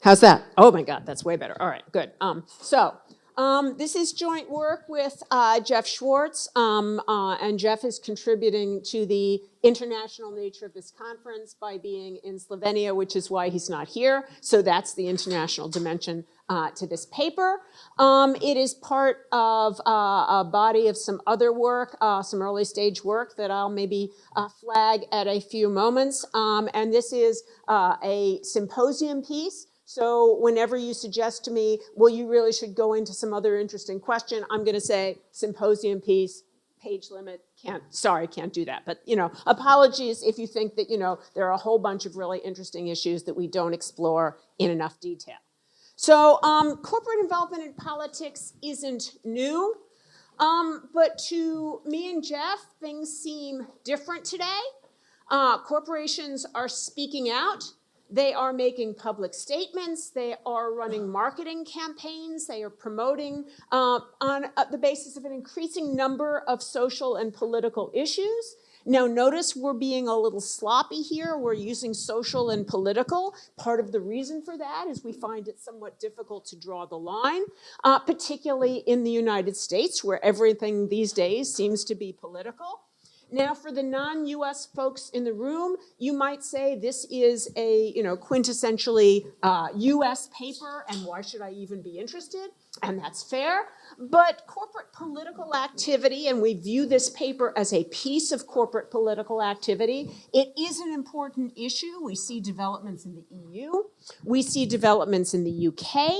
How's that? Oh my God, that's way better. All right, good. This is joint work with Jeff Schwartz, and Jeff is contributing to the international nature of this conference by being in Slovenia, which is why he's not here. So that's the international dimension to this paper. It is part of a body of some other work, some early stage work that I'll maybe flag at a few moments. And this is a symposium piece. So whenever you suggest to me, well, you really should go into some other interesting question, I'm going to say symposium piece, page limit, can't do that. But, apologies if you think that, there are a whole bunch of really interesting issues that we don't explore in enough detail. So corporate involvement in politics isn't new, but to me and Jeff, things seem different today. Corporations are speaking out. They are making public statements. They are running marketing campaigns. They are promoting on the basis of an increasing number of social and political issues. Now, notice we're being a little sloppy here. We're using social and political. Part of the reason for that is we find it somewhat difficult to draw the line, particularly in the United States, where everything these days seems to be political. Now, for the non-US folks in the room, you might say this is a quintessentially US paper, and why should I even be interested? And that's fair. But corporate political activity, and we view this paper as a piece of corporate political activity, it is an important issue. We see developments in the EU. We see developments in the UK.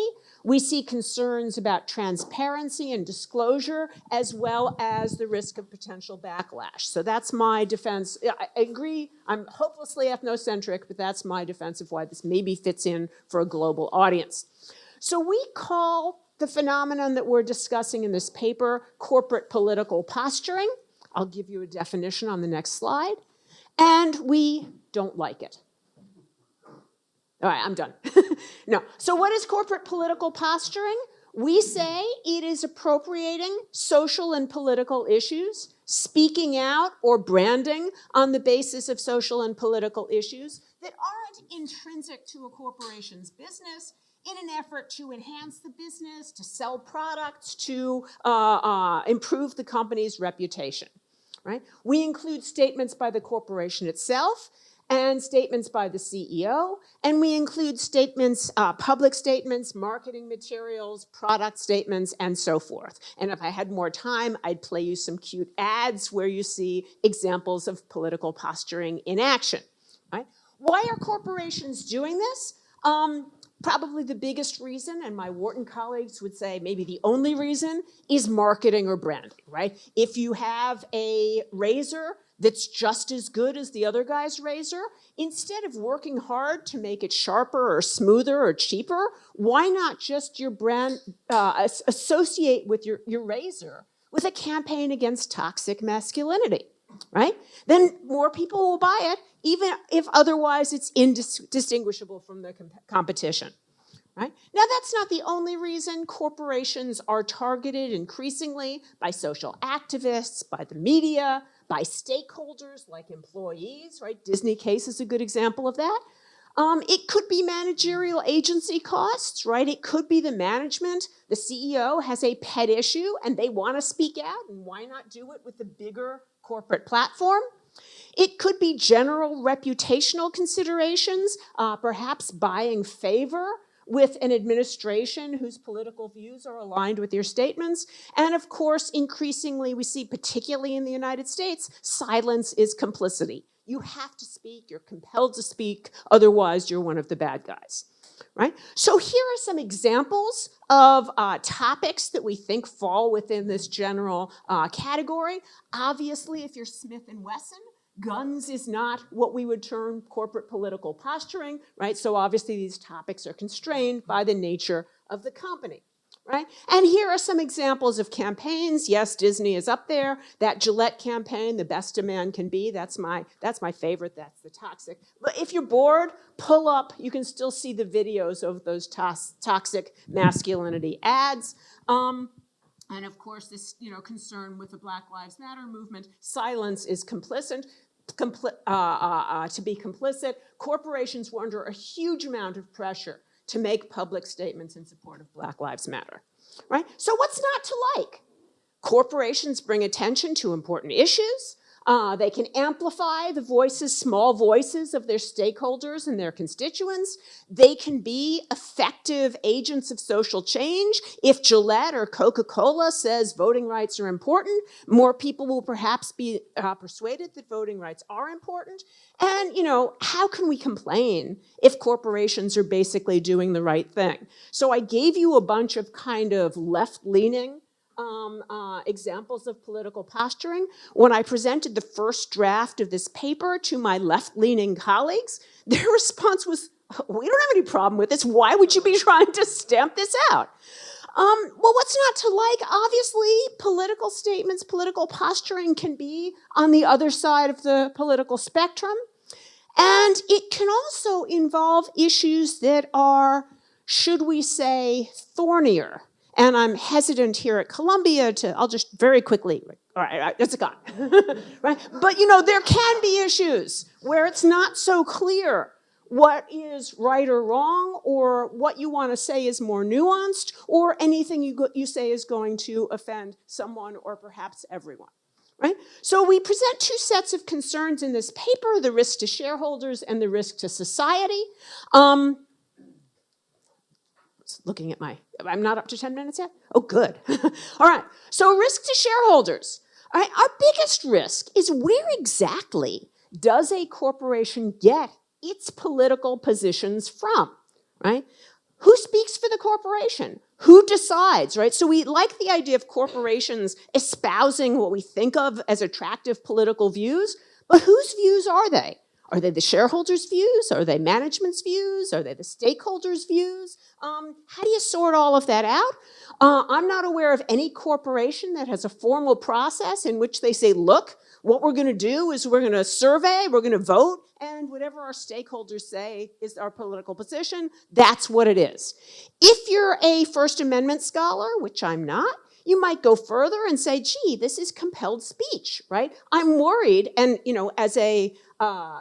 We see concerns about transparency and disclosure, as well as the risk of potential backlash. So that's my defense. I agree, I'm hopelessly ethnocentric, but that's my defense of why this maybe fits in for a global audience. So we call the phenomenon that we're discussing in this paper corporate political posturing. I'll give you a definition on the next slide. And we don't like it. All right, I'm done. No. So what is corporate political posturing? We say it is appropriating social and political issues, speaking out or branding on the basis of social and political issues that aren't intrinsic to a corporation's business in an effort to enhance the business, to sell products, to improve the company's reputation. Right? We include statements by the corporation itself, and statements by the CEO, and we include statements, public statements, marketing materials, product statements, and so forth. And if I had more time, I'd play you some cute ads where you see examples of political posturing in action. Right? Why are corporations doing this? Probably the biggest reason, and my Wharton colleagues would say maybe the only reason, is marketing or branding, right? If you have a razor that's just as good as the other guy's razor, instead of working hard to make it sharper or smoother or cheaper, why not just your brand associate with your razor with a campaign against toxic masculinity, right? Then more people will buy it, even if otherwise it's indistinguishable from the competition. Right? Now, that's not the only reason corporations are targeted increasingly by social activists, by the media, by stakeholders like employees, right? Disney case is a good example of that. It could be managerial agency costs, right? It could be the management. The CEO has a pet issue and they want to speak out, and why not do it with the bigger corporate platform? It could be general reputational considerations, perhaps buying favor with an administration whose political views are aligned with your statements. And of course, increasingly, we see, particularly in the United States, silence is complicity. You have to speak, you're compelled to speak, otherwise you're one of the bad guys, right? So here are some examples of topics that we think fall within this general category. Obviously, if you're Smith & Wesson, guns is not what we would term corporate political posturing, right? So obviously these topics are constrained by the nature of the company, right? And here are some examples of campaigns. Yes, Disney is up there. That Gillette campaign, the best a man can be, that's my favorite, that's the toxic. But if you're bored, pull up, you can still see the videos of those toxic masculinity ads. And of course, this concern with the Black Lives Matter movement, silence is complicit. To be complicit, corporations were under a huge amount of pressure to make public statements in support of Black Lives Matter, right? So what's not to like? Corporations bring attention to important issues. They can amplify the voices, small voices of their stakeholders and their constituents. They can be effective agents of social change. If Gillette or Coca-Cola says voting rights are important, more people will perhaps be persuaded that voting rights are important. And, you know, how can we complain if corporations are basically doing the right thing? So I gave you a bunch of kind of left-leaning examples of political posturing. When I presented the first draft of this paper to my left-leaning colleagues, their response was, we don't have any problem with this. Why would you be trying to stamp this out? Well, what's not to like? Obviously, political statements, political posturing can be on the other side of the political spectrum. And it can also involve issues that are, should we say, thornier. And I'm hesitant here at Columbia to, I'll just very quickly, all right, it's gone, right? But you know, there can be issues where it's not so clear what is right or wrong, or what you want to say is more nuanced, or anything you say is going to offend someone or perhaps everyone, right? So we present two sets of concerns in this paper, the risk to shareholders and the risk to society. Looking at I'm not up to 10 minutes yet? Oh, good. All right, so risk to shareholders. All right, our biggest risk is where exactly does a corporation get its political positions from, right? Who speaks for the corporation? Who decides, right? So we like the idea of corporations espousing what we think of as attractive political views, but whose views are they? Are they the shareholders' views? Are they management's views? Are they the stakeholders' views? How do you sort all of that out? I'm not aware of any corporation that has a formal process in which they say, look, what we're going to do is we're going to survey, we're going to vote, and whatever our stakeholders say is our political position, that's what it is. If you're a First Amendment scholar, which I'm not, you might go further and say, gee, this is compelled speech, right? I'm worried, and you know, as a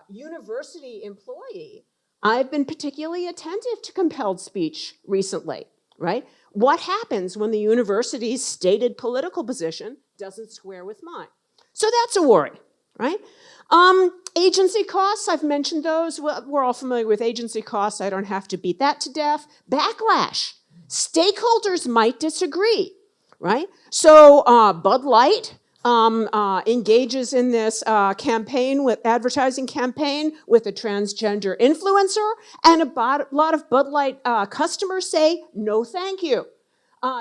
university employee, I've been particularly attentive to compelled speech recently, right? What happens when the university's stated political position doesn't square with mine? So that's a worry, right? Agency costs, I've mentioned those. We're all familiar with agency costs. I don't have to beat that to death. Backlash. Stakeholders might disagree, right? So Bud Light engages in this advertising campaign with a transgender influencer, and a lot of Bud Light customers say, no thank you.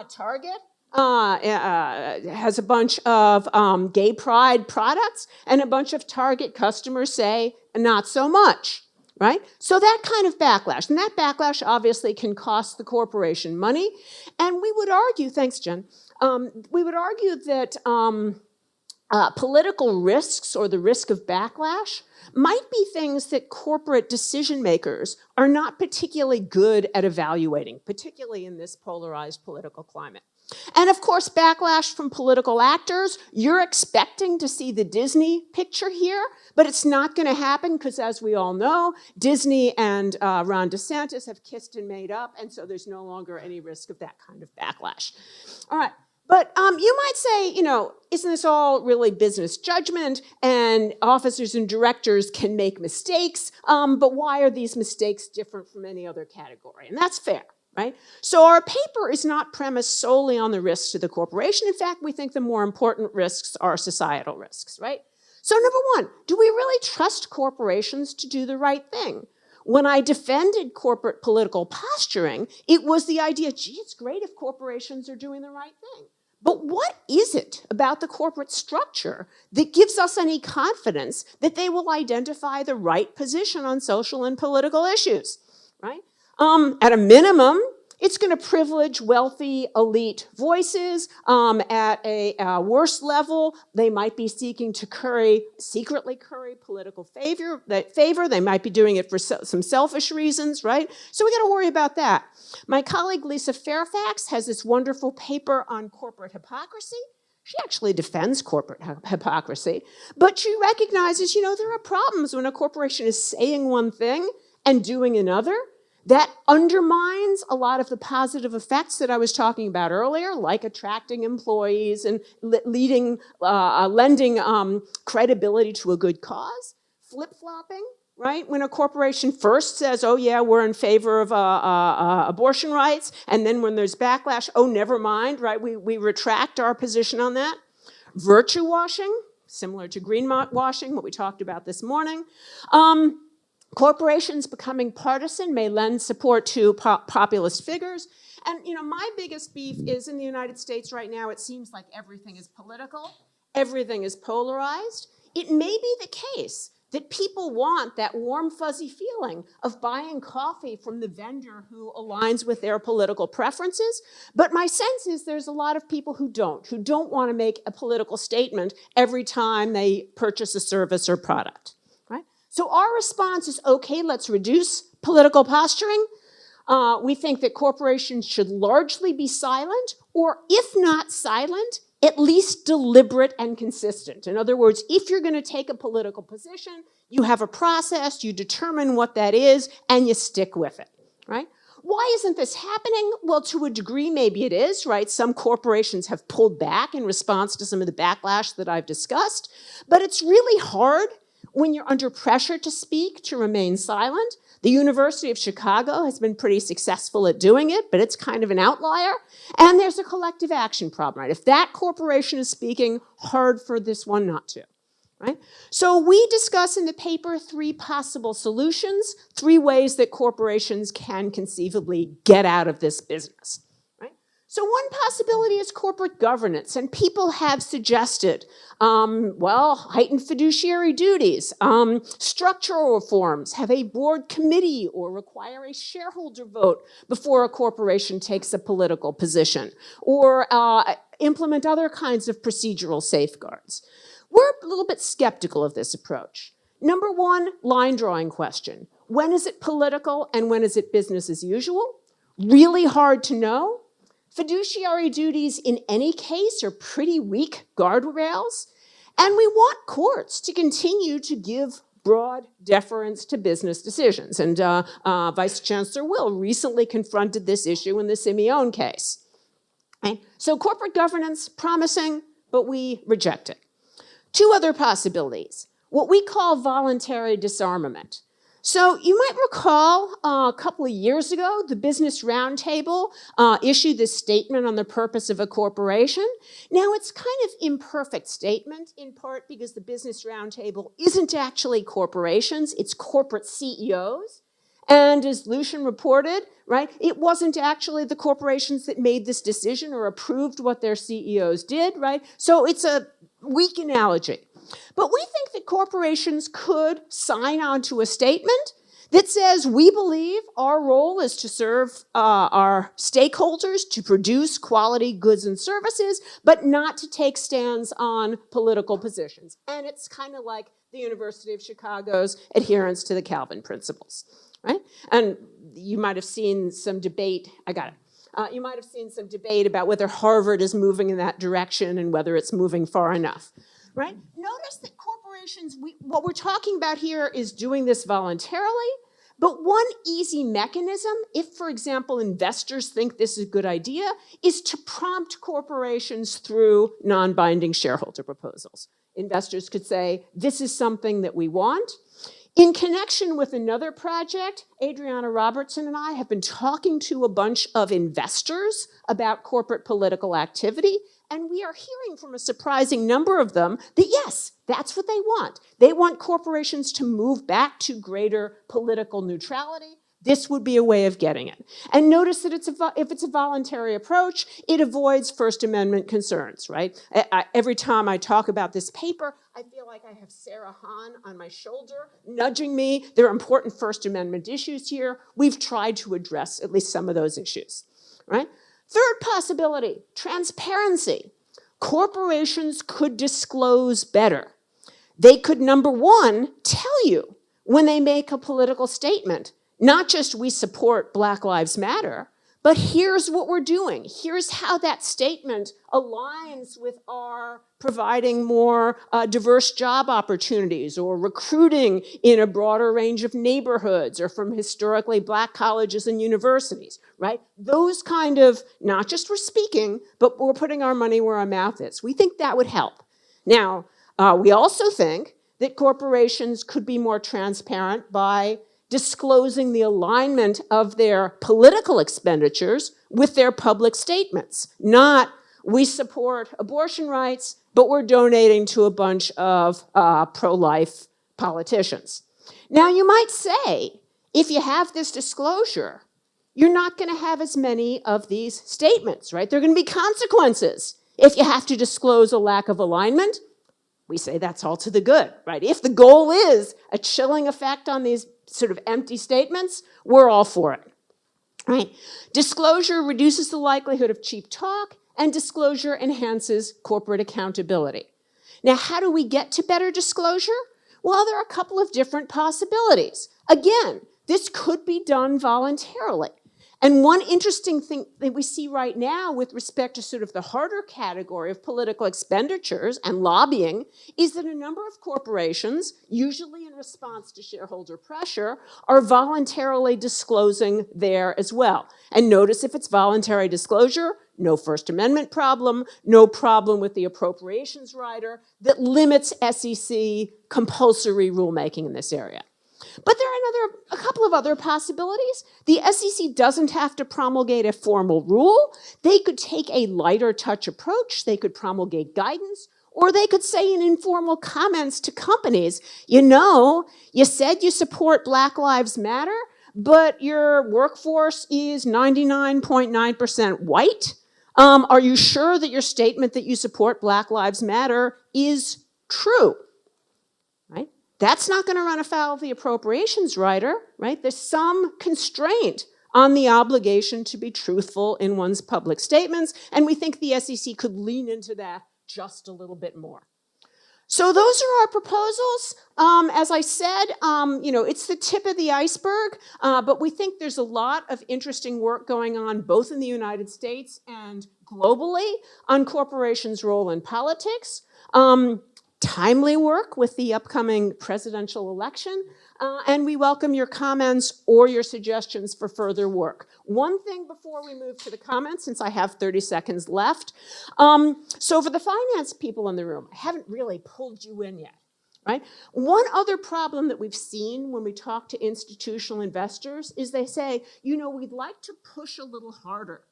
Target has a bunch of gay pride products, and a bunch of Target customers say, not so much, right? So that kind of backlash, and that backlash obviously can cost the corporation money, and we would argue, thanks Jen, we would argue that political risks or the risk of backlash might be things that corporate decision makers are not particularly good at evaluating, particularly in this polarized political climate. And of course, backlash from political actors, you're expecting to see the Disney picture here, but it's not going to happen because, as we all know, Disney and Ron DeSantis have kissed and made up, and so there's no longer any risk of that kind of backlash. All right. But you might say, you know, isn't this all really business judgment, and officers and directors can make mistakes, but why are these mistakes different from any other category? And that's fair, right? So our paper is not premised solely on the risks to the corporation. In fact, we think the more important risks are societal risks, right? So number one, do we really trust corporations to do the right thing? When I defended corporate political posturing, it was the idea, gee, it's great if corporations are doing the right thing. But what is it about the corporate structure that gives us any confidence that they will identify the right position on social and political issues, right? At a minimum, it's going to privilege wealthy elite voices. At a worse level, they might be seeking to secretly curry political favor. They might be doing it for some selfish reasons, right? So we got to worry about that. My colleague Lisa Fairfax has this wonderful paper on corporate hypocrisy. She actually defends corporate hypocrisy, but she recognizes, you know, there are problems when a corporation is saying one thing and doing another. That undermines a lot of the positive effects that I was talking about earlier, like attracting employees and lending credibility to a good cause. Flip-flopping, right? When a corporation first says, oh yeah, we're in favor of abortion rights, and then when there's backlash, oh, never mind, right? We retract our position on that. Virtue washing, similar to greenwashing, what we talked about this morning. Corporations becoming partisan may lend support to populist figures. And my biggest beef is in the United States right now, it seems like everything is political, everything is polarized. It may be the case that people want that warm, fuzzy feeling of buying coffee from the vendor who aligns with their political preferences. But my sense is there's a lot of people who don't want to make a political statement every time they purchase a service or product. So our response is, okay, let's reduce political posturing. We think that corporations should largely be silent, or if not silent, at least deliberate and consistent. In other words, if you're going to take a political position, you have a process, you determine what that is, and you stick with it, right? Why isn't this happening? Well, to a degree, maybe it is, right? Some corporations have pulled back in response to some of the backlash that I've discussed, but it's really hard when you're under pressure to speak, to remain silent. The University of Chicago has been pretty successful at doing it, but it's kind of an outlier. And there's a collective action problem, right? If that corporation is speaking, hard for this one not to, right? So we discuss in the paper 3 possible solutions, 3 ways that corporations can conceivably get out of this business. So one possibility is corporate governance, and people have suggested, heightened fiduciary duties, structural reforms, have a board committee, or require a shareholder vote before a corporation takes a political position, or implement other kinds of procedural safeguards. We're a little bit skeptical of this approach. Number 1, line drawing question. When is it political and when is it business as usual? Really hard to know. Fiduciary duties in any case are pretty weak guardrails, and we want courts to continue to give broad deference to business decisions. And Vice Chancellor Will recently confronted this issue in the Simeone case. Right? So corporate governance, promising, but we reject it. 2 other possibilities, what we call voluntary disarmament. So you might recall a couple of years ago, the Business Roundtable issued this statement on the purpose of a corporation. Now, it's kind of imperfect statement, in part because the Business Roundtable isn't actually corporations, it's corporate CEOs. And as Lucian reported, right, it wasn't actually the corporations that made this decision or approved what their CEOs did, right? So it's a weak analogy. But we think that corporations could sign on to a statement that says we believe our role is to serve our stakeholders, to produce quality goods and services, but not to take stands on political positions. And it's kind of like the University of Chicago's adherence to the Calvin principles, right? And you might have seen some debate, you might have seen some debate about whether Harvard is moving in that direction and whether it's moving far enough. Right? Notice that corporations, what we're talking about here is doing this voluntarily, but one easy mechanism, if, for example, investors think this is a good idea, is to prompt corporations through non-binding shareholder proposals. Investors could say, this is something that we want. In connection with another project, Adriana Robertson and I have been talking to a bunch of investors about corporate political activity, and we are hearing from a surprising number of them that yes, that's what they want. They want corporations to move back to greater political neutrality. This would be a way of getting it. And notice that if it's a voluntary approach, it avoids First Amendment concerns, right? Every time I talk about this paper, I feel like I have Sarah Hahn on my shoulder, nudging me. There are important First Amendment issues here. We've tried to address at least some of those issues, right? Third possibility, transparency. Corporations could disclose better. They could, number 1, tell you when they make a political statement, not just we support Black Lives Matter, But here's what we're doing. Here's how that statement aligns with our providing more diverse job opportunities or recruiting in a broader range of neighborhoods or from historically Black colleges and universities, right? Those kind of, not just we're speaking, but we're putting our money where our mouth is. We think that would help. Now, we also think that corporations could be more transparent by disclosing the alignment of their political expenditures with their public statements. Not, we support abortion rights, but we're donating to a bunch of pro-life politicians. Now, you might say, if you have this disclosure, you're not going to have as many of these statements, right? There are going to be consequences if you have to disclose a lack of alignment. We say that's all to the good, right? If the goal is a chilling effect on these sort of empty statements, we're all for it, right? Disclosure reduces the likelihood of cheap talk, and disclosure enhances corporate accountability. Now, how do we get to better disclosure? Well, there are a couple of different possibilities. Again, this could be done voluntarily. And one interesting thing that we see right now with respect to sort of the harder category of political expenditures and lobbying is that a number of corporations, usually in response to shareholder pressure, are voluntarily disclosing there as well. And notice if it's voluntary disclosure, no First Amendment problem, no problem with the appropriations rider that limits SEC compulsory rulemaking in this area. But there are a couple of other possibilities. The SEC doesn't have to promulgate a formal rule. They could take a lighter touch approach. They could promulgate guidance, or they could say in informal comments to companies, you know, you said you support Black Lives Matter, but your workforce is 99.9% white. Are you sure that your statement that you support Black Lives Matter is true? That's not going to run afoul of the appropriations rider, right? There's some constraint on the obligation to be truthful in one's public statements, and we think the SEC could lean into that just a little bit more. So those are our proposals. As I said, it's the tip of the iceberg, but we think there's a lot of interesting work going on both in the United States and globally on corporations' role in politics. Timely work with the upcoming presidential election, and we welcome your comments or your suggestions for further work. One thing before we move to the comments, since I have 30 seconds left. So for the finance people in the room, I haven't really pulled you in yet, right? One other problem that we've seen when we talk to institutional investors is they say, you know, we'd like to push a little harder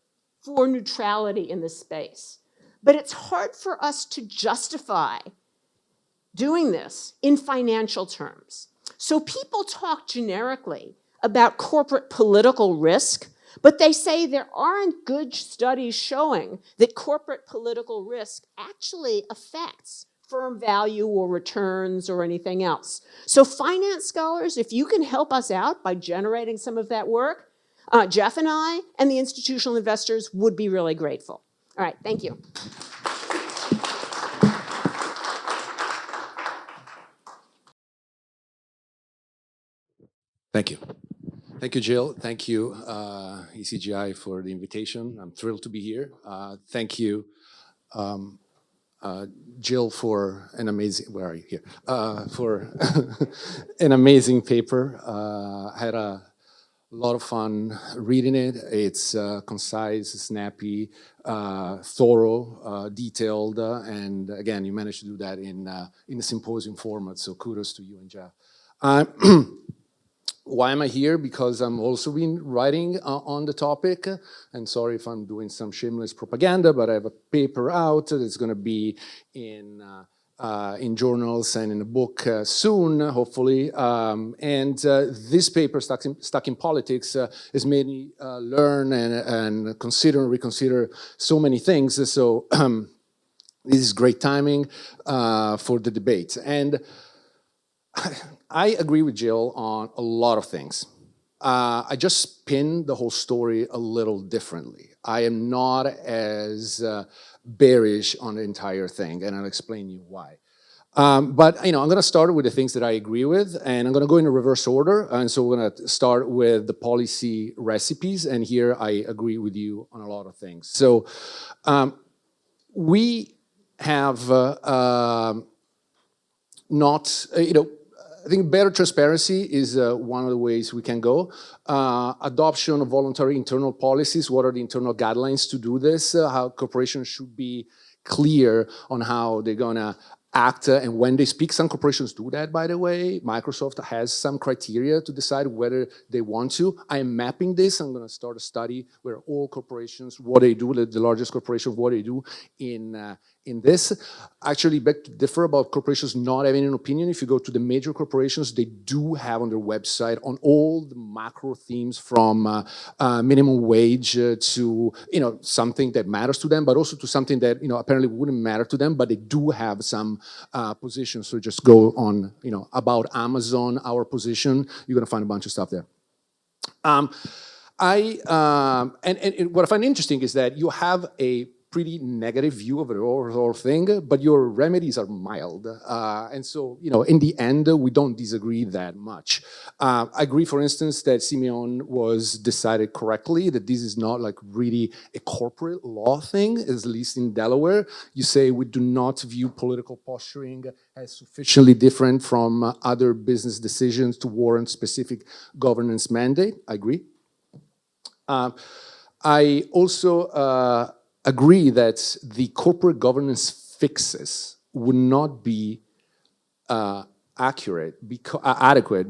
for neutrality in this space, but it's hard for us to justify doing this in financial terms. So people talk generically about corporate political risk, but they say there aren't good studies showing that corporate political risk actually affects firm value or returns or anything else. So finance scholars, if you can help us out by generating some of that work, Jeff and I and the institutional investors would be really grateful. All right, thank you. Thank you. Thank you, Jill. Thank you, ECGI, for the invitation. I'm thrilled to be here. Thank you, Jill, for an amazing, where are you here? For an amazing paper. I had a lot of fun reading it. It's concise, snappy, thorough, detailed, and again, you managed to do that in a symposium format, so kudos to you and Jeff. Why am I here? Because I'm also been writing on the topic, and sorry if I'm doing some shameless propaganda, but I have a paper out that's going to be in journals and in a book soon, hopefully. This paper, Stuck in Politics, has made me learn and consider and reconsider so many things. So this is great timing for the debate. And I agree with Jill on a lot of things. I just spin the whole story a little differently. I am not as bearish on the entire thing, and I'll explain you why. But I'm going to start with the things that I agree with, and I'm going to go in a reverse order. And so we're going to start with the policy recipes, and here I agree with you on a lot of things. So we have not, I think better transparency is one of the ways we can go. Adoption of voluntary internal policies. What are the internal guidelines to do this? How corporations should be clear on how they're gonna act and when they speak. Some corporations do that, by the way. Microsoft has some criteria to decide whether they want to. I am mapping this. I'm going to start a study where all corporations, what they do, the largest corporation, what they do in this. Actually, beg to differ about corporations not having an opinion. If you go to the major corporations, they do have on their website on all the macro themes from minimum wage to something that matters to them, but also to something that apparently wouldn't matter to them, but they do have some positions. So just go on about Amazon, our position. You're going to find a bunch of stuff there. And what I find interesting is that you have a pretty negative view of the whole thing, but your remedies are mild. And so, in the end, we don't disagree that much. I agree, for instance, that Simeon was decided correctly, that this is not like really a corporate law thing, at least in Delaware. You say we do not view political posturing as sufficiently different from other business decisions to warrant specific governance mandate. I agree. I also agree that the corporate governance fixes would not be adequate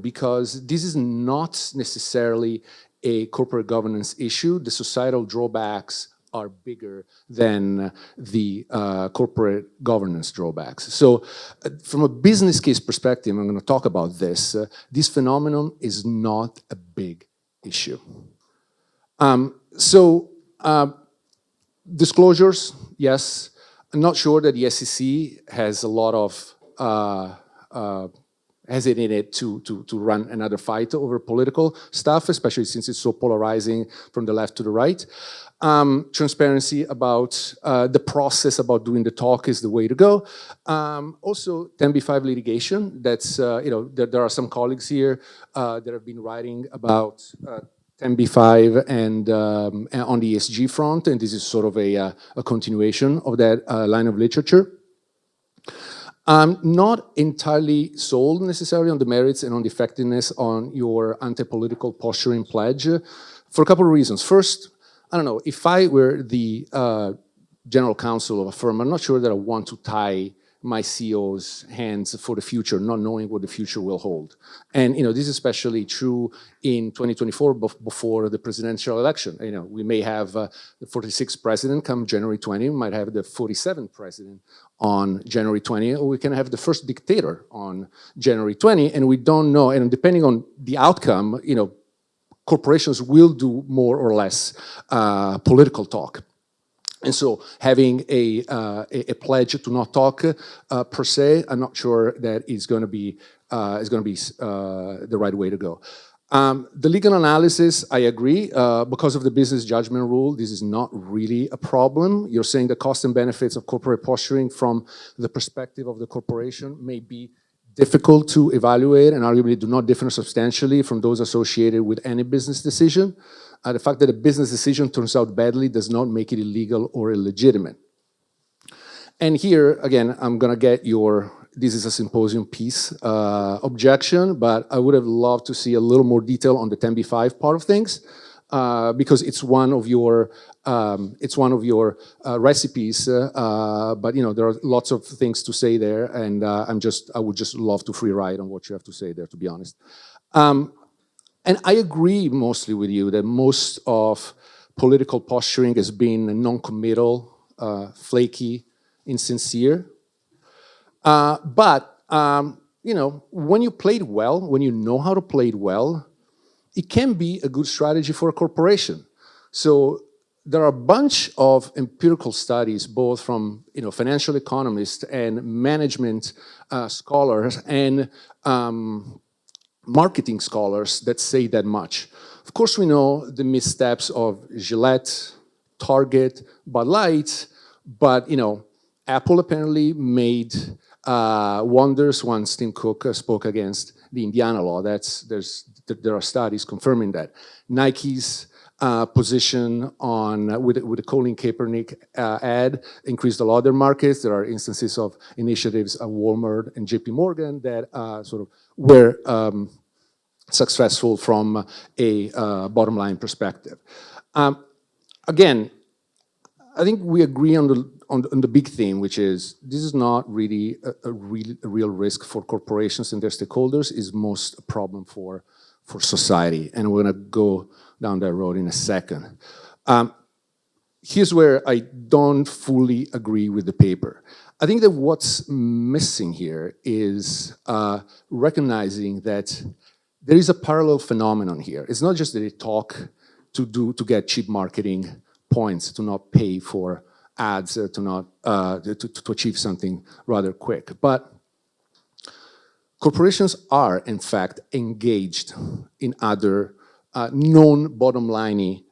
because this is not necessarily a corporate governance issue. The societal drawbacks are bigger than the corporate governance drawbacks. So from a business case perspective, I'm going to talk about this. This phenomenon is not a big issue. Disclosures, yes. I'm not sure that the SEC has a lot of hesitated to run another fight over political stuff, especially since it's so polarizing from the left to the right. Transparency about the process about doing the talk is the way to go. Also, 10b-5 litigation. That's there are some colleagues here that have been writing about 10b-5 and on the ESG front, and this is sort of a continuation of that line of literature. I'm not entirely sold necessarily on the merits and on the effectiveness on your anti-political posturing pledge for a couple of reasons. First, I don't know, if I were the general counsel of a firm, I'm not sure that I want to tie my CEO's hands for the future, not knowing what the future will hold. And this is especially true in 2024 before the presidential election. We may have the 46th president come January 20, we might have the 47th president on January 20, or we can have the first dictator on January 20, and we don't know, and depending on the outcome, corporations will do more or less political talk. And so having a pledge to not talk per se, I'm not sure that is going to be the right way to go. The legal analysis, I agree. Because of the business judgment rule, this is not really a problem. You're saying the costs and benefits of corporate posturing from the perspective of the corporation may be difficult to evaluate and arguably do not differ substantially from those associated with any business decision. The fact that a business decision turns out badly does not make it illegal or illegitimate. And here, again, I'm going to get your, this is a symposium piece objection, but I would have loved to see a little more detail on the 10b-5 part of things, because it's one of your recipes, but there are lots of things to say there, and I would just love to free ride on what you have to say there, to be honest. And I agree mostly with you that most of political posturing has been non-committal, flaky, insincere. But when you play it well, when you know how to play it well, it can be a good strategy for a corporation. So there are a bunch of empirical studies, both from financial economists and management scholars and marketing scholars that say that much. Of course, we know the missteps of Gillette, Target, Bud Light, but Apple apparently made wonders once Tim Cook spoke against the Indiana law. There are studies confirming that. Nike's position on with the Colin Kaepernick ad increased a lot of their markets. There are instances of initiatives at Walmart and JP Morgan that sort of were successful from a bottom line perspective. Again, I think we agree on the big theme, which is this is not really a real risk for corporations and their stakeholders. It's most a problem for society, and we're going to go down that road in a second. Here's where I don't fully agree with the paper. I think that what's missing here is recognizing that there is a parallel phenomenon here. It's not just that they talk to get cheap marketing points, to not pay for ads, to achieve something rather quick. But corporations are, in fact, engaged in other non-bottom-line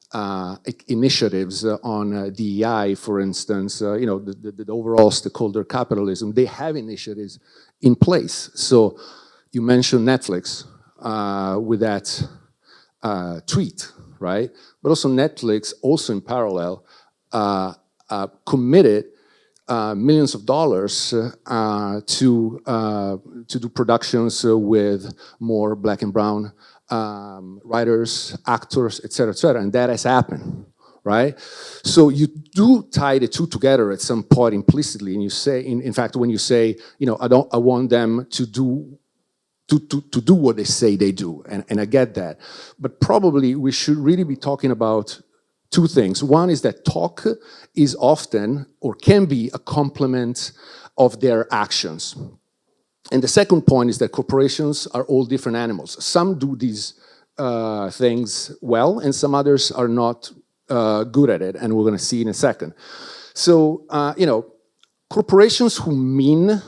initiatives on DEI, for instance, the overall stakeholder capitalism. They have initiatives in place. So you mentioned Netflix with that tweet, right? But also Netflix, also in parallel, committed millions of dollars to do productions with more black and brown writers, actors, et cetera, and that has happened, right? So you do tie the two together at some point implicitly, and you say, in fact, when you say, I want them to do what they say they do, and I get that. But probably we should really be talking about two things. One is that talk is often, or can be, a complement of their actions. And the second point is that corporations are all different animals. Some do these things well, and some others are not good at it, and we're gonna see in a second. So, corporations who mean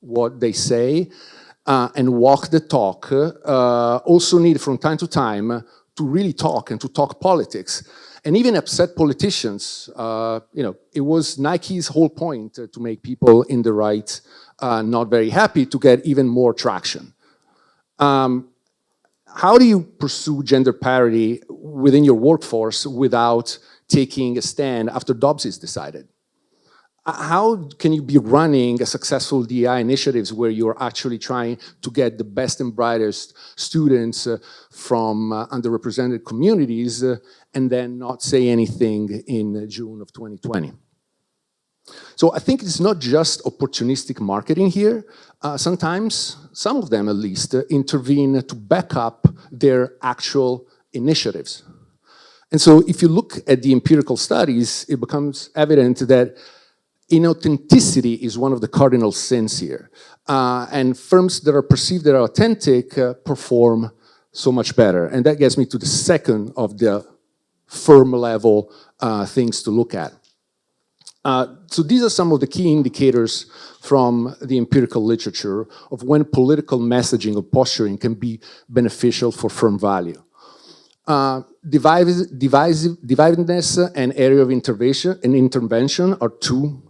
what they say and walk the talk also need from time to time to really talk and to talk politics. And even upset politicians, it was Nike's whole point to make people in the right not very happy to get even more traction. How do you pursue gender parity within your workforce without taking a stand after Dobbs is decided? How can you be running a successful DEI initiatives where you're actually trying to get the best and brightest students from underrepresented communities and then not say anything in June of 2020? So I think it's not just opportunistic marketing here. Sometimes, some of them at least, intervene to back up their actual initiatives. And so if you look at the empirical studies, it becomes evident that inauthenticity is one of the cardinal sins here. And firms that are perceived that are authentic perform so much better. And that gets me to the second of the firm level things to look at. So these are some of the key indicators from the empirical literature of when political messaging or posturing can be beneficial for firm value. Divisiveness and area of intervention are 2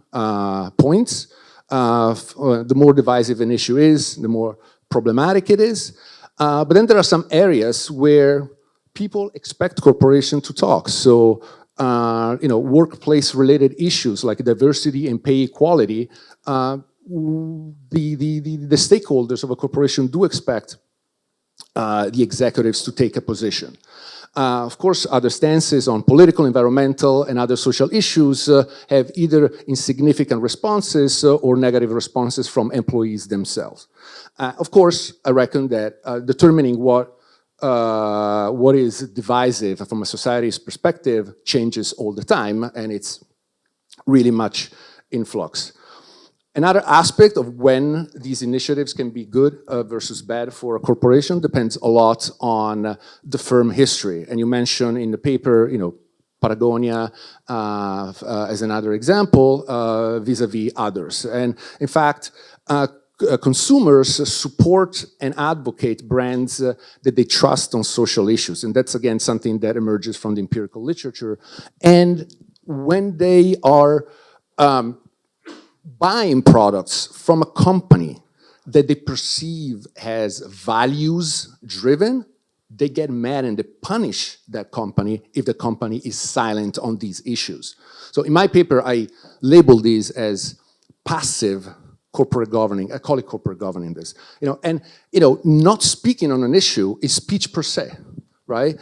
points. The more divisive an issue is, the more problematic it is. But then there are some areas where people expect corporations to talk. So, workplace-related issues like diversity and pay equality, the stakeholders of a corporation do expect the executives to take a position. Of course, other stances on political, environmental, and other social issues have either insignificant responses or negative responses from employees themselves. Of course, I reckon that determining what is divisive from a society's perspective changes all the time, and it's really much in flux. Another aspect of when these initiatives can be good versus bad for a corporation depends a lot on the firm history. And you mentioned in the paper, Patagonia as another example vis-a-vis others. And in fact, consumers support and advocate brands that they trust on social issues. And that's, again, something that emerges from the empirical literature. And when they are buying products from a company that they perceive as values driven, they get mad and they punish that company if the company is silent on these issues. So in my paper, I label these as passive corporate governing. I call it corporate governing this. Not speaking on an issue is speech per se, right?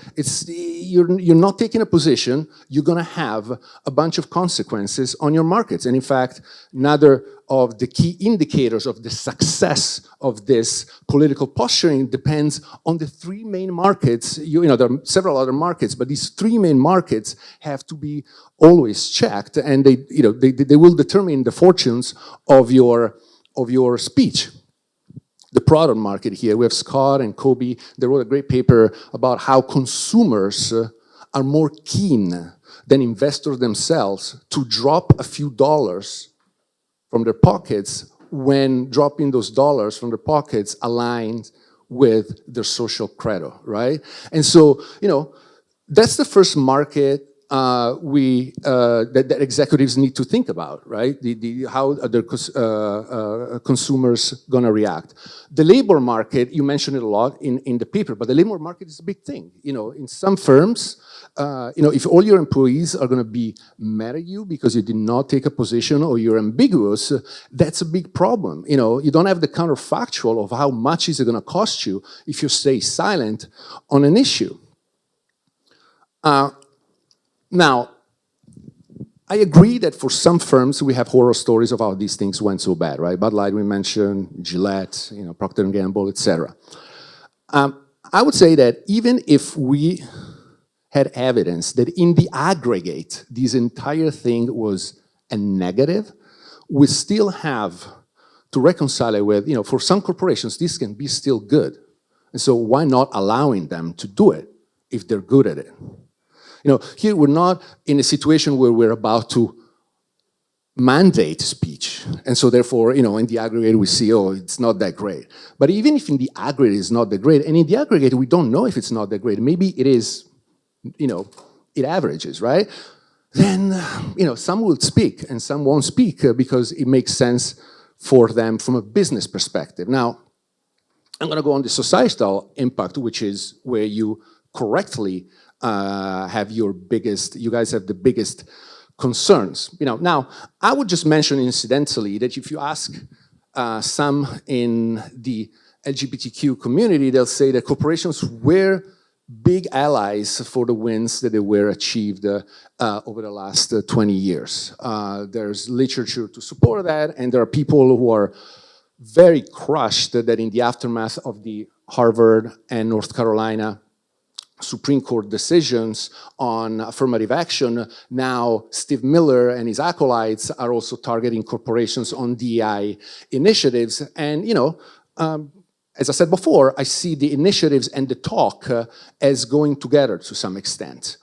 You're not taking a position, you're gonna have a bunch of consequences on your markets. And in fact, another of the key indicators of the success of this political posturing depends on the three main markets. There are several other markets, but these three main markets have to be always checked, and they will determine the fortunes of your speech. The product market here, we have Scott and Kobe, they wrote a great paper about how consumers are more keen than investors themselves to drop a few dollars from their pockets when dropping those dollars from their pockets aligns with their social credo, right? And so, that's the first market that executives need to think about, right? How are their consumers gonna react? The labor market, you mentioned it a lot in the paper, but the labor market is a big thing. In some firms, if all your employees are gonna be mad at you because you did not take a position or you're ambiguous, that's a big problem. You don't have the counterfactual of how much is it gonna cost you if you stay silent on an issue. Now, I agree that for some firms, we have horror stories of how these things went so bad, right? Bud Light, we mentioned, Gillette, Procter & Gamble, etc. I would say that even if we had evidence that in the aggregate, this entire thing was a negative, we still have to reconcile it with, for some corporations, this can be still good. And so why not allowing them to do it if they're good at it? Here we're not in a situation where we're about to mandate speech. And so therefore, in the aggregate we see, oh, it's not that great. But even if in the aggregate it's not that great, and in the aggregate we don't know if it's not that great, maybe it is, it averages, right? Then, some will speak and some won't speak because it makes sense for them from a business perspective. Now, I'm gonna go on the societal impact, which is where you correctly have you guys have the biggest concerns. Now, I would just mention incidentally that if you ask some in the LGBTQ community, they'll say that corporations were big allies for the wins that they were achieved over the last 20 years. There's literature to support that, and there are people who are very crushed that in the aftermath of the Harvard and North Carolina Supreme Court decisions on affirmative action, now Steve Miller and his acolytes are also targeting corporations on DEI initiatives. And, as I said before, I see the initiatives and the talk as going together to some extent.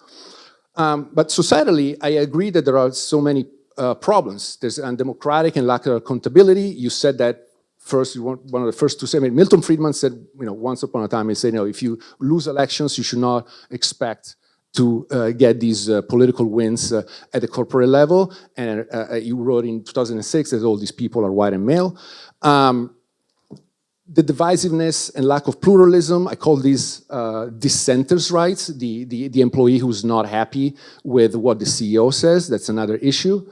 But societally, I agree that there are so many problems. There's undemocratic and lack of accountability. You said that first, one of the first to say, Milton Friedman said, once upon a time, he said, if you lose elections, you should not expect to get these political wins at the corporate level. And you wrote in 2006 that all these people are white and male. The divisiveness and lack of pluralism, I call these dissenters' rights, the employee who's not happy with what the CEO says, that's another issue.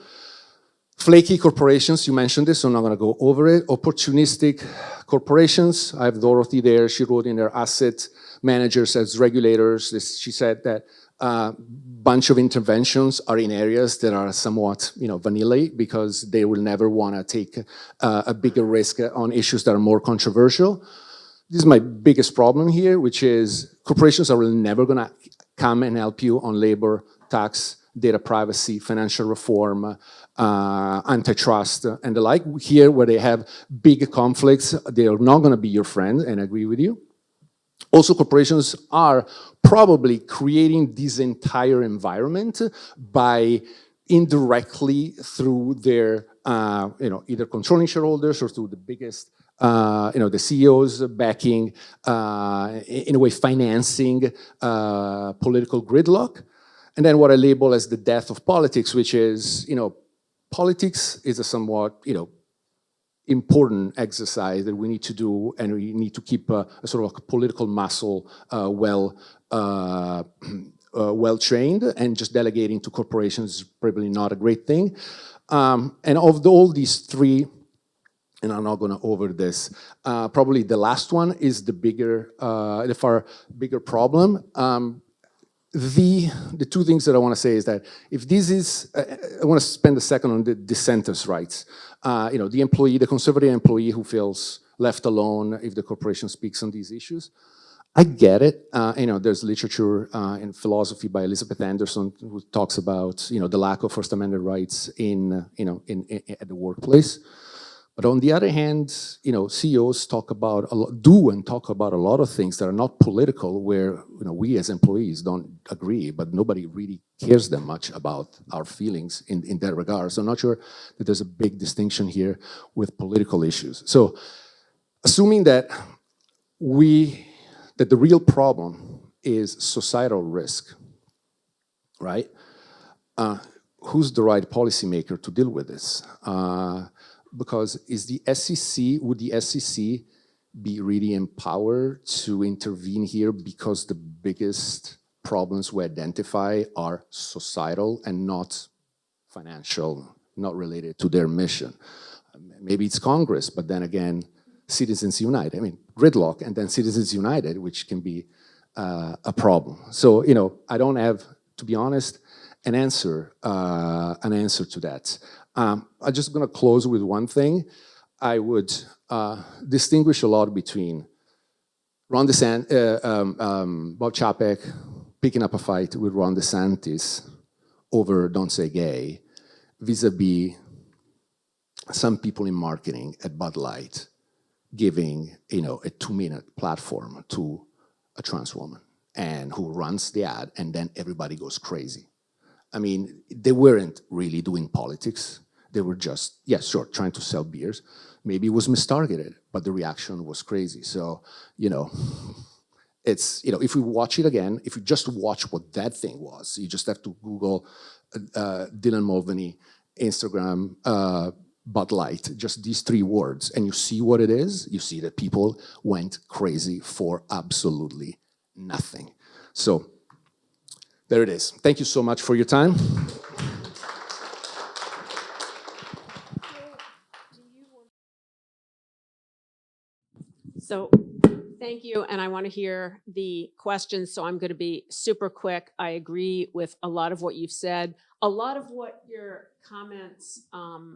Flaky corporations, you mentioned this, so I'm not gonna go over it. Opportunistic corporations, I have Dorothy there, she wrote in their asset managers as regulators. She said that a bunch of interventions are in areas that are somewhat vanilla because they will never wanna take a bigger risk on issues that are more controversial. This is my biggest problem here, which is corporations are really never gonna come and help you on labor, tax, data privacy, financial reform, antitrust, and the like. Here, where they have big conflicts, they are not gonna be your friend, and I agree with you. Also, corporations are probably creating this entire environment by indirectly through their, either controlling shareholders or through the biggest, the CEOs backing, in a way, financing political gridlock. And then what I label as the death of politics, which is, politics is a somewhat, important exercise that we need to do, and we need to keep a sort of a political muscle well trained, and just delegating to corporations is probably not a great thing. And of all these three, and I'm not going to over this, probably the last one is the far bigger problem. The two things that I want to say is that if this is, I want to spend a second on the dissenters' rights. The employee, the conservative employee who feels left alone if the corporation speaks on these issues. I get it. There's literature in philosophy by Elizabeth Anderson who talks about, the lack of First Amendment rights at the workplace. But on the other hand, CEOs talk about a lot of things that are not political, where we as employees don't agree, but nobody really cares that much about our feelings in that regard. So I'm not sure that there's a big distinction here with political issues. So assuming that the real problem is societal risk, right? Who's the right policymaker to deal with this? Because would the SEC be really empowered to intervene here, because the biggest problems we identify are societal and not financial, not related to their mission? Maybe it's Congress, but then again, Citizens United. I mean, gridlock and then Citizens United, which can be a problem. So, I don't have, to be honest, an answer to that. I'm just going to close with one thing. I would distinguish a lot between Bob Chapek picking up a fight with Ron DeSantis over Don't Say Gay, vis-a-vis some people in marketing at Bud Light giving a 2-minute platform to a trans woman, and who runs the ad, and then everybody goes crazy. I mean, they weren't really doing politics. They were just, trying to sell beers. Maybe it was mistargeted, but the reaction was crazy. So, it's, if we watch it again, if you just watch what that thing was, you just have to Google Dylan Mulvaney, Instagram, Bud Light, just these 3 words, and you see what it is. You see that people went crazy for absolutely nothing. So there it is. Thank you so much for your time. So thank you, and I want to hear the questions, so I'm going to be super quick. I agree with a lot of what you've said. A lot of what your comments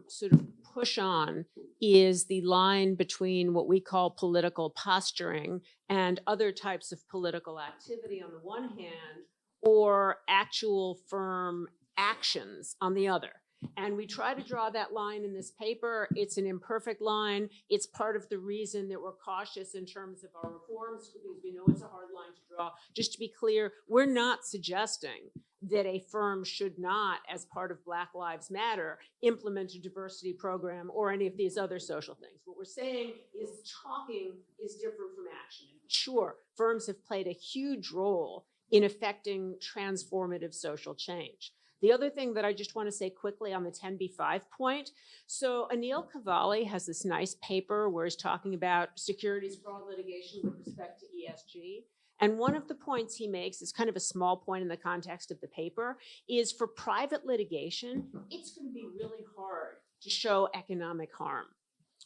sort of push on is the line between what we call political posturing and other types of political activity on the one hand, or actual firm actions on the other. And we try to draw that line in this paper. It's an imperfect line. It's part of the reason that we're cautious in terms of our reforms, because we know it's a hard line to draw. Just to be clear, we're not suggesting that a firm should not, as part of Black Lives Matter, implement a diversity program or any of these other social things. What we're saying is talking is different from action. Sure, firms have played a huge role in affecting transformative social change. The other thing that I just want to say quickly on the 10b-5 point, so Anil Cavalli has this nice paper where he's talking about securities fraud litigation with respect to ESG. And one of the points he makes is kind of a small point in the context of the paper, is for private litigation, it's going to be really hard to show economic harm,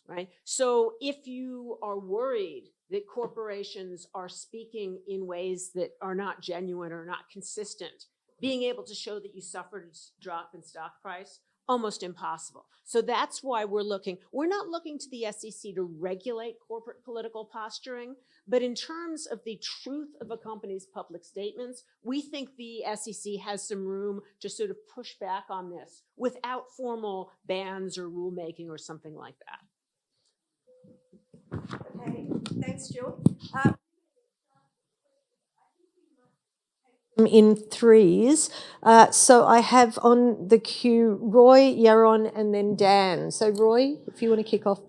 right? So if you are worried that corporations are speaking in ways that are not genuine or not consistent, being able to show that you suffered a drop in stock price, almost impossible. So that's why we're not looking to the SEC to regulate corporate political posturing, but in terms of the truth of a company's public statements, we think the SEC has some room to sort of push back on this without formal bans or rulemaking or something like that. Okay, thanks, Jill. In threes. So I have on the queue Roy, Yaron, and then Dan. So Roy, if you want to kick off.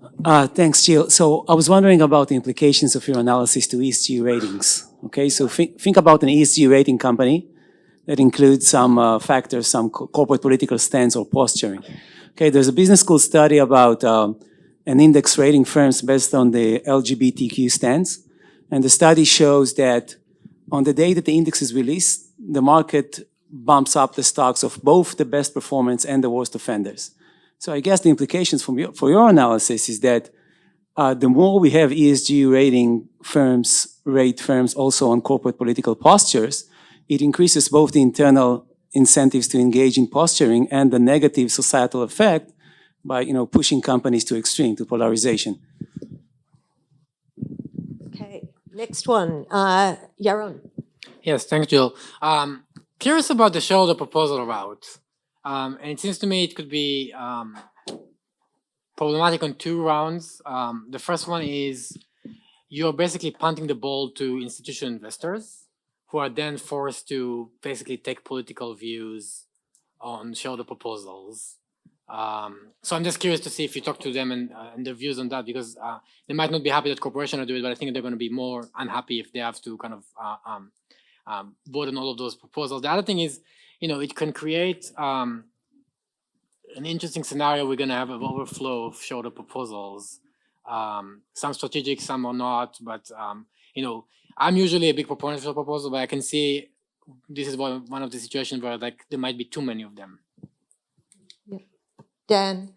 Thanks, Jill. So I was wondering about the implications of your analysis to ESG ratings. Okay, so think about an ESG rating company that includes some factors, some corporate political stance or posturing. Okay, there's a business school study about an index rating firms based on the LGBTQ stance. And the study shows that on the day that the index is released, the market bumps up the stocks of both the best performance and the worst offenders. So I guess the implications for your analysis is that the more we have ESG rating firms rate firms also on corporate political postures, it increases both the internal incentives to engage in posturing and the negative societal effect by pushing companies to extreme, to polarization. Okay, next one, Yaron. Yes, thanks, Jill. Curious about the shareholder proposal route. And it seems to me it could be problematic on two rounds. The first one is you're basically punting the ball to institutional investors who are then forced to basically take political views on shareholder proposals. So I'm just curious to see if you talk to them and their views on that, because they might not be happy that corporations are doing it, but I think they're going to be more unhappy if they have to kind of vote on all of those proposals. The other thing is, it can create an interesting scenario. We're going to have an overflow of shareholder proposals, some strategic, some are not, but I'm usually a big proponent of a proposal, but I can see this is one of the situations where there might be too many of them. Dan.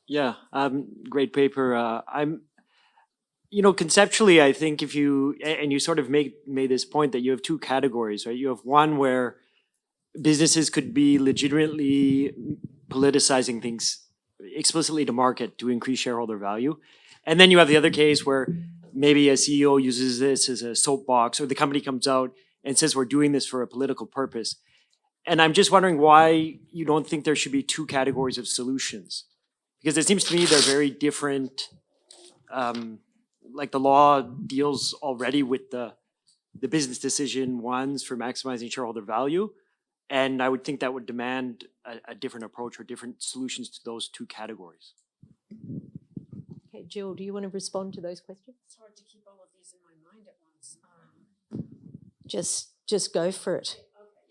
Yeah, great paper. Conceptually, I think if you sort of made this point that you have two categories, right? You have one where businesses could be legitimately politicizing things explicitly to market to increase shareholder value. And then you have the other case where maybe a CEO uses this as a soapbox, or the company comes out and says, we're doing this for a political purpose. And I'm just wondering why you don't think there should be two categories of solutions. Because it seems to me they're very different. Like the law deals already with the business decision ones for maximizing shareholder value. And I would think that would demand a different approach or different solutions to those two categories. Okay, Jill, do you want to respond to those questions? It's hard to keep all of these in my mind at once. Just go for it.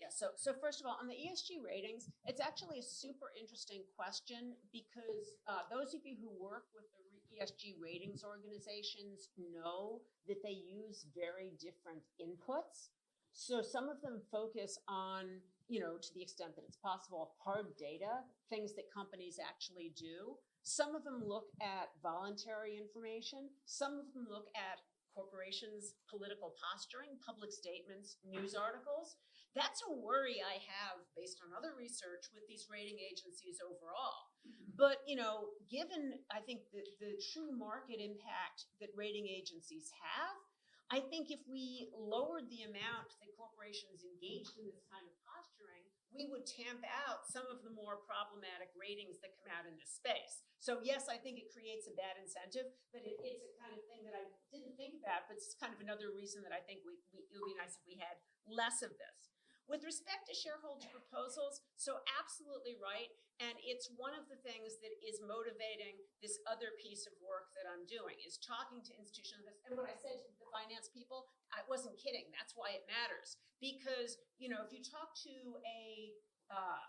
So first of all, on the ESG ratings, it's actually a super interesting question because those of you who work with the ESG ratings organizations know that they use very different inputs. So some of them focus on, to the extent that it's possible, hard data, things that companies actually do. Some of them look at voluntary information. Some of them look at corporations' political posturing, public statements, news articles. That's a worry I have based on other research with these rating agencies overall. But, given, I think, the true market impact that rating agencies have, I think if we lowered the amount that corporations engaged in this kind of posturing, we would tamp out some of the more problematic ratings that come out in this space. So yes, I think it creates a bad incentive, but it's a kind of thing that I didn't think about, but it's kind of another reason that I think it would be nice if we had less of this. With respect to shareholder proposals, so absolutely right. And it's one of the things that is motivating this other piece of work that I'm doing, is talking to institutions. And what I said to the finance people, I wasn't kidding. That's why it matters. Because, if you talk to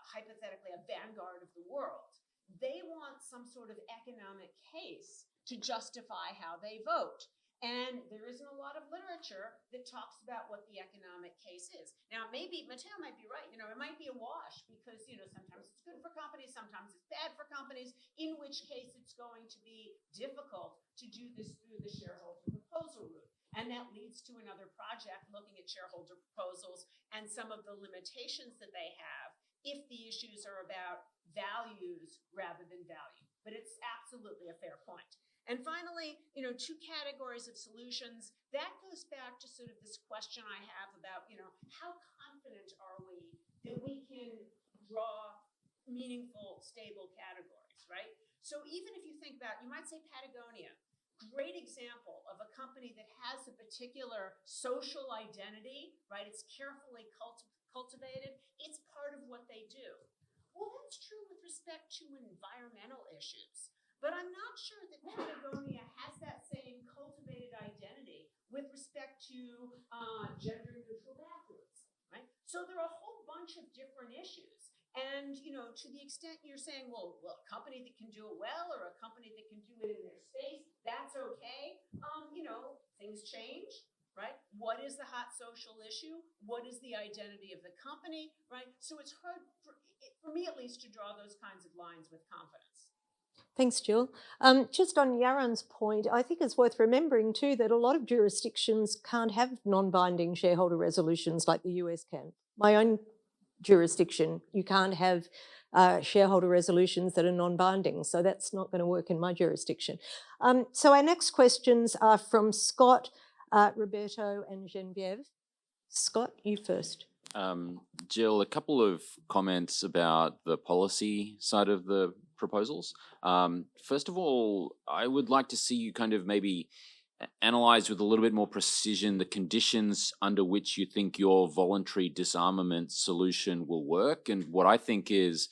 hypothetically, a vanguard of the world, they want some sort of economic case to justify how they vote. And there isn't a lot of literature that talks about what the economic case is. Now, maybe Matteo might be right. It might be a wash because, sometimes it's good for companies, sometimes it's bad for companies, in which case it's going to be difficult to do this through the shareholder proposal route. And that leads to another project looking at shareholder proposals and some of the limitations that they have if the issues are about values rather than value. But it's absolutely a fair point. And finally, two categories of solutions. That goes back to sort of this question I have about, how confident are we that we can draw meaningful, stable categories, right? So even if you think about, you might say Patagonia, great example of a company that has a particular social identity, right? It's carefully cultivated. It's part of what they do. Well, that's true with respect to environmental issues. But I'm not sure that Patagonia has that same cultivated identity with respect to gender-neutral bathrooms, right? So there are a whole bunch of different issues. And, to the extent you're saying, well, a company that can do it well or a company that can do it in their space, that's okay. Things change, right? What is the hot social issue? What is the identity of the company, right? So it's hard, for me at least, to draw those kinds of lines with confidence. Thanks, Jill. Just on Yaron's point, I think it's worth remembering too that a lot of jurisdictions can't have non-binding shareholder resolutions like the US can. My own jurisdiction, you can't have shareholder resolutions that are non-binding, so that's not going to work in my jurisdiction. So our next questions are from Scott, Roberto and Genevieve. Scott, you first. Jill, a couple of comments about the policy side of the proposals. First of all, I would like to see you kind of maybe analyze with a little bit more precision the conditions under which you think your voluntary disarmament solution will work. And what I think is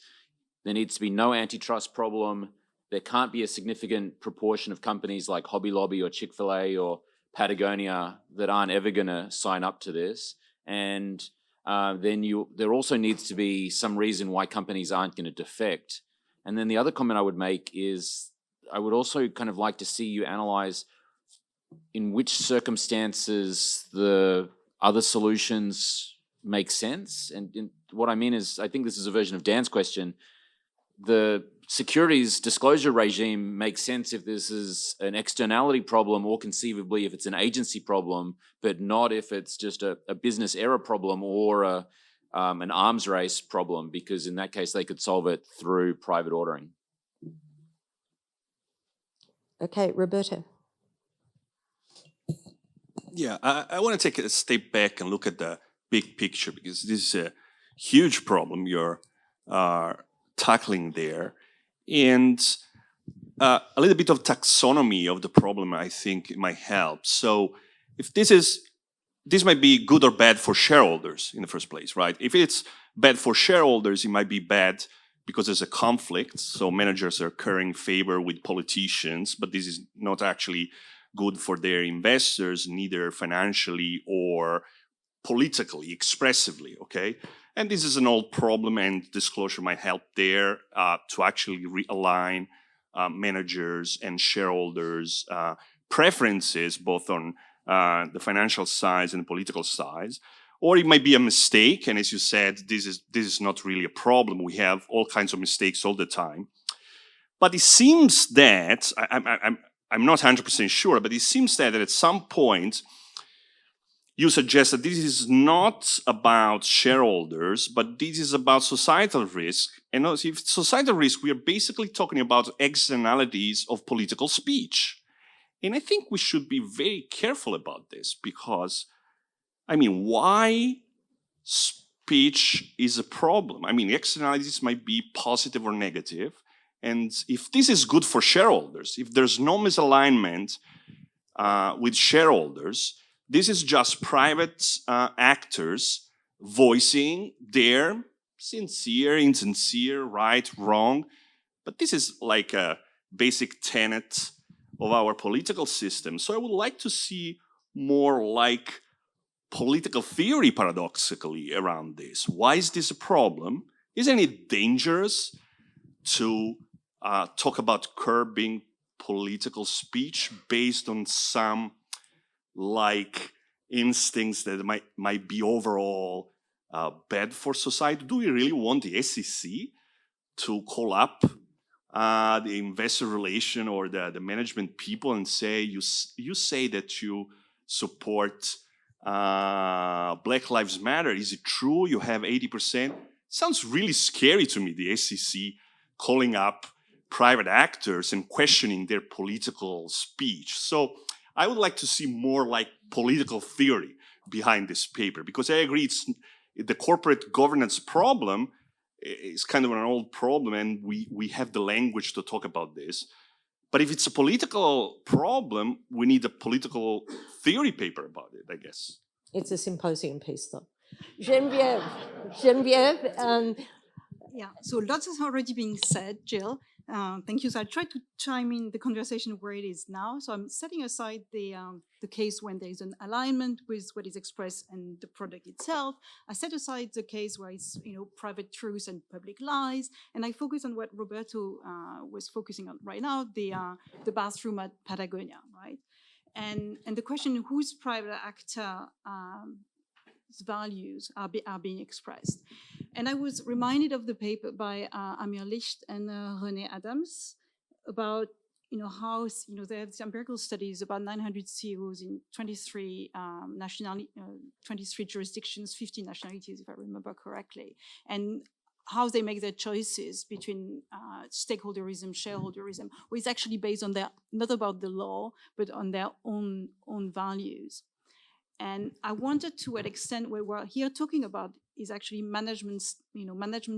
there needs to be no antitrust problem. There can't be a significant proportion of companies like Hobby Lobby or Chick-fil-A or Patagonia that aren't ever going to sign up to this. And then there also needs to be some reason why companies aren't going to defect. And then the other comment I would make is I would also kind of like to see you analyze in which circumstances the other solutions make sense. And what I mean is, I think this is a version of Dan's question. The securities disclosure regime makes sense if this is an externality problem or conceivably if it's an agency problem, but not if it's just a business error problem or an arms race problem, because in that case, they could solve it through private ordering. Okay, Roberto. Yeah, I want to take a step back and look at the big picture, because this is a huge problem you're tackling there. And a little bit of taxonomy of the problem, I think, might help. So if this might be good or bad for shareholders in the first place, right? If it's bad for shareholders, it might be bad because there's a conflict. So managers are currying favor with politicians, but this is not actually good for their investors, neither financially or politically, expressively, okay? And this is an old problem, and disclosure might help there to actually realign managers and shareholders' preferences, both on the financial side and the political side. Or it might be a mistake, and as you said, this is not really a problem. We have all kinds of mistakes all the time. But it seems that, I'm not 100% sure, but it seems that at some point, you suggest that this is not about shareholders, but this is about societal risk. And if it's societal risk, we are basically talking about externalities of political speech. And I think we should be very careful about this because, why speech is a problem? Externalities might be positive or negative. And if this is good for shareholders, if there's no misalignment with shareholders, this is just private actors voicing their sincere, insincere, right, wrong. But this is like a basic tenet of our political system. So I would like to see more like political theory, paradoxically, around this. Why is this a problem? Isn't it dangerous to talk about curbing political speech based on some instincts that might be overall bad for society? Do we really want the SEC to call up the investor relation or the management people and say, you say that you support Black Lives Matter? Is it true you have 80%? Sounds really scary to me, the SEC calling up private actors and questioning their political speech. So I would like to see more like political theory behind this paper, because I agree the corporate governance problem is kind of an old problem, and we have the language to talk about this. But if it's a political problem, we need a political theory paper about it, I guess. It's a symposium piece, though. Genevieve. Yeah, so lots has already been said, Jill. Thank you. So I try to chime in the conversation where it is now. So I'm setting aside the case when there is an alignment with what is expressed and the product itself. I set aside the case where it's private truths and public lies, and I focus on what Roberto was focusing on right now, the bathroom at Patagonia, right? And the question, whose private actor values are being expressed. And I was reminded of the paper by Amir Licht and René Adams about how they have empirical studies about 900 CEOs in 23 23 jurisdictions, 50 nationalities, if I remember correctly, and how they make their choices between stakeholderism, shareholderism, which is actually based on their, not about the law, but on their own values. And I wondered to what extent what we're here talking about is actually management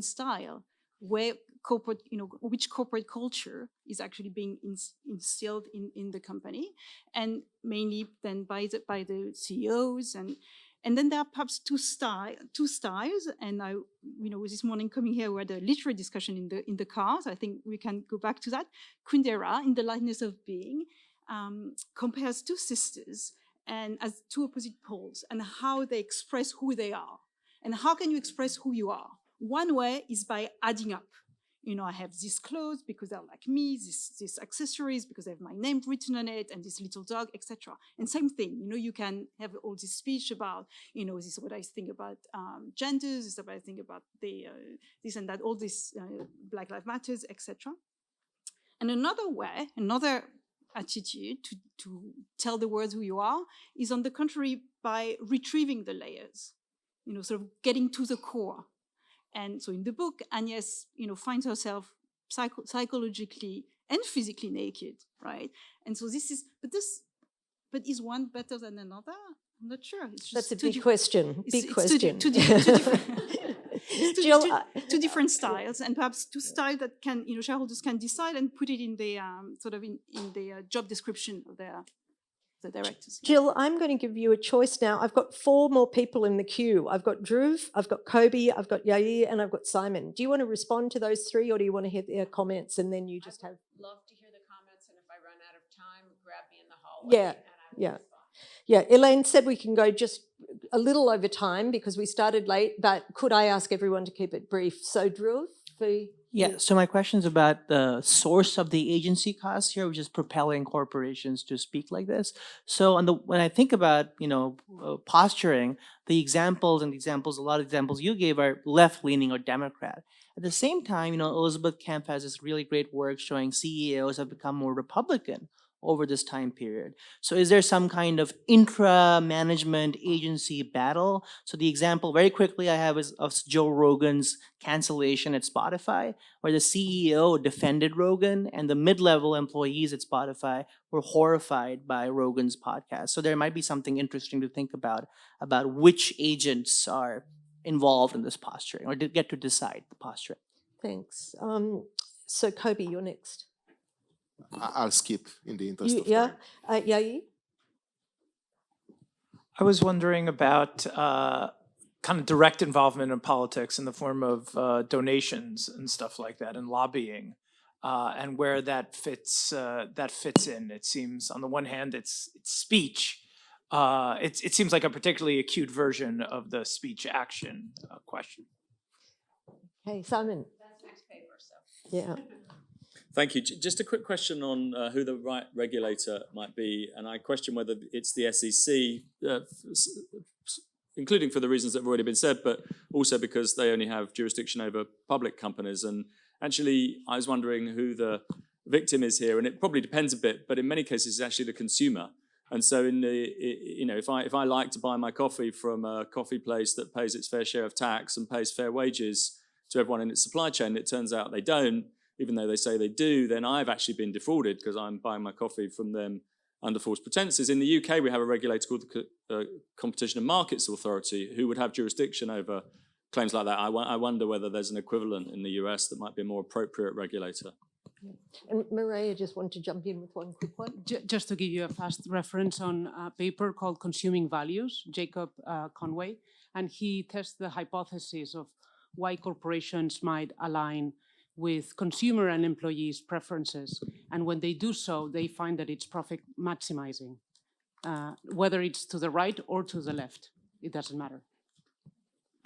style, where corporate, which corporate culture is actually being instilled in the company, and mainly then by the CEOs, and then there are perhaps two styles. And I, this morning coming here, we had a literary discussion in the car, so I think we can go back to that. Kundera, in The Lightness of Being, compares two sisters and as two opposite poles, and how they express who they are. And how can you express who you are? One way is by adding up. I have this clothes because they're like me, this accessories because I have my name written on it, and this little dog, etc. And same thing, you can have all this speech about, this is what I think about genders, this is what I think about this and that, all this Black Lives Matters, etc. And another way, another attitude to tell the world who you are is, on the contrary, by retrieving the layers, sort of getting to the core. And so in the book, Agnes, finds herself psychologically and physically naked, right? And so this is, but is one better than another? I'm not sure. It's just That's a big question. Big question. Two different styles, and perhaps two styles that can, shareholders can decide and put it in the sort of in the job description of the directors. Jill, I'm going to give you a choice now. I've got 4 more people in the queue. I've got Dhruv, I've got Kobe, I've got Yair, and I've got Simon. Do you want to respond to those 3, or do you want to hear their comments and then you just have? I'd love to hear the comments, and if I run out of time, grab me in the hallway. Yeah, and I will yeah. respond. Yeah, Elaine said we can go just a little over time because we started late, but could I ask everyone to keep it brief? So Dhruv, Yeah, so my question is about the source of the agency costs here, which is propelling corporations to speak like this. So when I think about, posturing, the examples, a lot of examples you gave are left-leaning or Democrat. At the same time, Elizabeth Kemp has this really great work showing CEOs have become more Republican over this time period. So is there some kind of intra-management agency battle? So the example very quickly I have is of Joe Rogan's cancellation at Spotify, where the CEO defended Rogan and the mid-level employees at Spotify were horrified by Rogan's podcast. So there might be something interesting to think about which agents are involved in this posturing or get to decide the posturing. thanks. So Kobe, you're next. I'll skip in the interest of time. Yair? I was wondering about kind of direct involvement in politics in the form of donations and stuff like that, and lobbying, and where that fits in. It seems, on the one hand, it's speech. It seems like a particularly acute version of the speech action question. Hey, Simon. That's next paper, so. Yeah. Thank you. Just a quick question on who the right regulator might be, and I question whether it's the SEC, including for the reasons that have already been said, but also because they only have jurisdiction over public companies. And actually, I was wondering who the victim is here, and it probably depends a bit, but in many cases, it's actually the consumer. And so, if I like to buy my coffee from a coffee place that pays its fair share of tax and pays fair wages to everyone in its supply chain, it turns out they don't, even though they say they do, then I've actually been defrauded because I'm buying my coffee from them under false pretenses. In the UK, we have a regulator called the Competition and Markets Authority who would have jurisdiction over claims like that. I wonder whether there's an equivalent in the US that might be a more appropriate regulator. And Maria just wanted to jump in with one quick one. Just to give you a fast reference on a paper called Consuming Values, Jacob Conway, and he tests the hypothesis of why corporations might align with consumer and employees' preferences. And when they do so, they find that it's profit maximizing, whether it's to the right or to the left. It doesn't matter.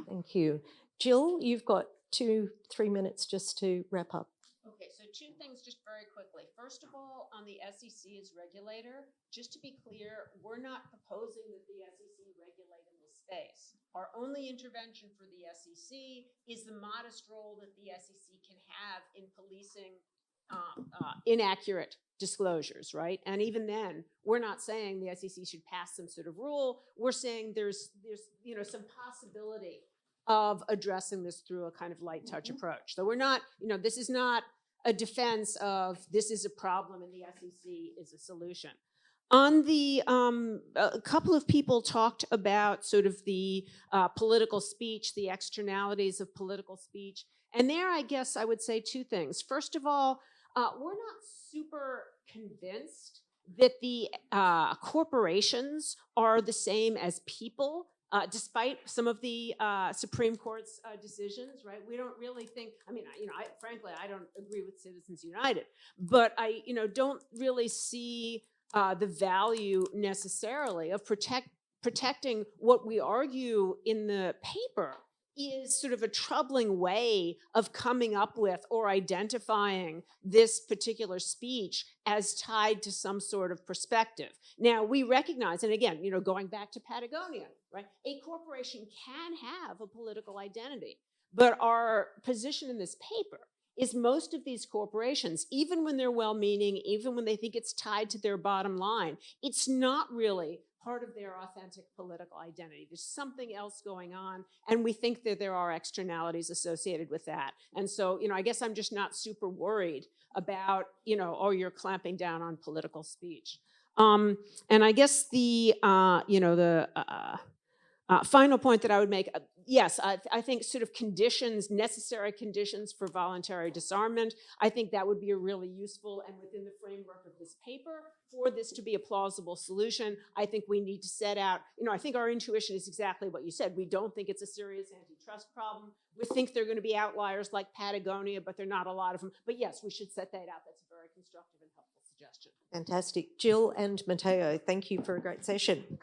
Thank you. Jill, you've got 2-3 minutes just to wrap up. Okay, so two things just very quickly. First of all, on the SEC as regulator, just to be clear, we're not proposing that the SEC regulate in this space. Our only intervention for the SEC is the modest role that the SEC can have in policing inaccurate disclosures, right? And even then, we're not saying the SEC should pass some sort of rule. We're saying there's some possibility of addressing this through a kind of light touch approach. So we're not, this is not a defense of this is a problem and the SEC is a solution. On the, a couple of people talked about sort of the political speech, the externalities of political speech. And there, I guess I would say two things. First of all, we're not super convinced that the corporations are the same as people. Despite some of the Supreme Court's decisions, right? We don't really think, frankly, I don't agree with Citizens United, but I, don't really see the value necessarily of protecting what we argue in the paper is sort of a troubling way of coming up with or identifying this particular speech as tied to some sort of perspective. Now, we recognize, and again, going back to Patagonia, right? A corporation can have a political identity, but our position in this paper is most of these corporations, even when they're well-meaning, even when they think it's tied to their bottom line, it's not really part of their authentic political identity. There's something else going on, and we think that there are externalities associated with that. And so, I guess I'm just not super worried about, oh, you're clamping down on political speech. And I guess the, final point that I would make, yes, I think sort of conditions, necessary conditions for voluntary disarmament, I think that would be a really useful and within the framework of this paper, for this to be a plausible solution, I think we need to set out, I think our intuition is exactly what you said. We don't think it's a serious antitrust problem. We think there are going to be outliers like Patagonia, but there are not a lot of them. But yes, we should set that out. That's a very constructive and helpful suggestion. Fantastic. Jill and Matteo, thank you for a great session.